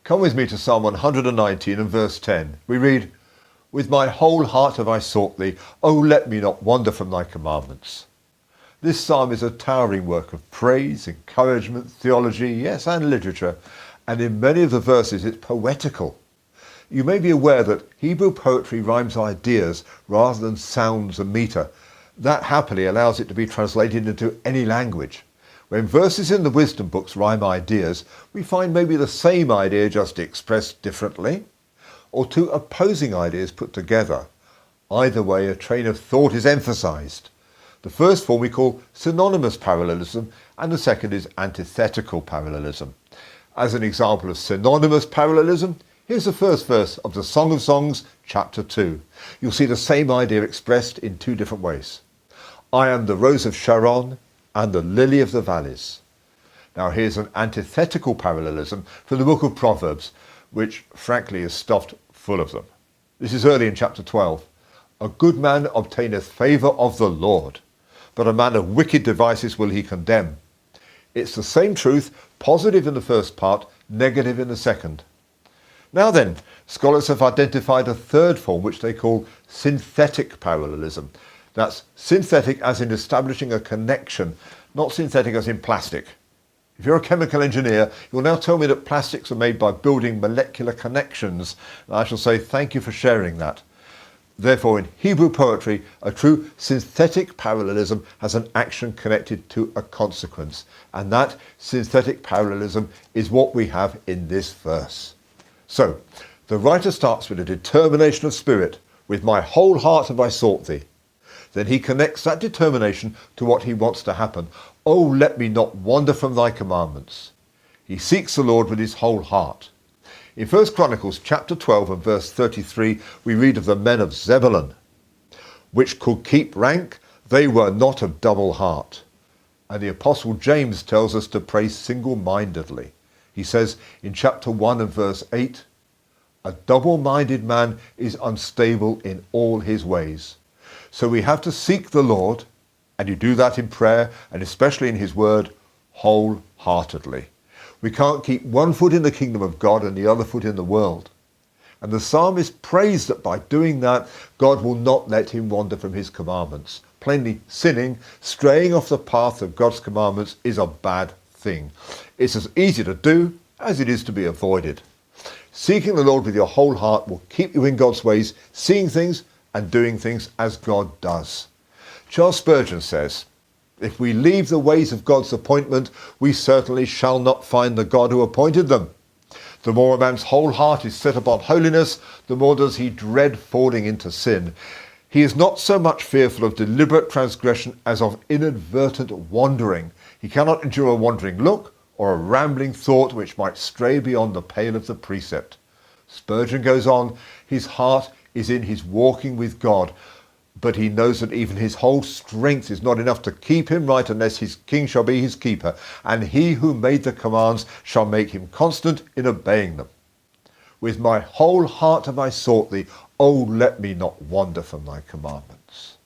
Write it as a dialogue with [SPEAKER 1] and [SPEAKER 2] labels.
[SPEAKER 1] Come with me to Psalm 119 and verse 10. We read, "With my whole heart have I sought thee. O let me not wander from thy commandments." This psalm is a towering work of praise, encouragement, theology, yes, and literature. And in many of the verses it's poetical. You may be aware that Hebrew poetry rhymes ideas rather than sounds and meter. That happily allows it to be translated into any language. When verses in the wisdom books rhyme ideas, we find maybe the same idea just expressed differently, or two opposing ideas put together. Either way, a train of thought is emphasized. The first form we call synonymous parallelism, and the second is antithetical parallelism. As an example of synonymous parallelism, here's the first verse of the Song of Songs, chapter 2. You'll see the same idea expressed in two different ways. I am the rose of Sharon and the lily of the valleys. Now here's an antithetical parallelism from the book of Proverbs, which frankly is stuffed full of them. This is early in chapter 12. A good man obtaineth favour of the Lord, but a man of wicked devices will he condemn. It's the same truth, positive in the first part, negative in the second. Now then, scholars have identified a third form which they call synthetic parallelism. That's synthetic as in establishing a connection, not synthetic as in plastic. If you're a chemical engineer, you'll now tell me that plastics are made by building molecular connections. And I shall say thank you for sharing that. Therefore, in Hebrew poetry, a true synthetic parallelism has an action connected to a consequence. And that synthetic parallelism is what we have in this verse. So, the writer starts with a determination of spirit. With my whole heart have I sought thee. Then he connects that determination to what he wants to happen. Oh, let me not wander from thy commandments. He seeks the Lord with his whole heart. In 1 Chronicles chapter 12 and verse 33, we read of the men of Zebulun, which could keep rank, they were not of double heart. And the Apostle James tells us to pray single-mindedly. He says in chapter 1 and verse 8, a double-minded man is unstable in all his ways. So we have to seek the Lord, and you do that in prayer, and especially in his word, wholeheartedly. We can't keep one foot in the kingdom of God and the other foot in the world. And the psalmist prays that by doing that, God will not let him wander from his commandments. Plainly, sinning, straying off the path of God's commandments is a bad thing. It's as easy to do as it is to be avoided. Seeking the Lord with your whole heart will keep you in God's ways, seeing things and doing things as God does. Charles Spurgeon says, if we leave the ways of God's appointment, we certainly shall not find the God who appointed them. The more a man's whole heart is set upon holiness, the more does he dread falling into sin. He is not so much fearful of deliberate transgression as of inadvertent wandering. He cannot endure a wandering look or a rambling thought which might stray beyond the pale of the precept. Spurgeon goes on, his heart is in his walking with God, but he knows that even his whole strength is not enough to keep him right unless his king shall be his keeper, and he who made the commands shall make him constant in obeying them. With my whole heart have I sought thee, O let me not wander from thy commandments.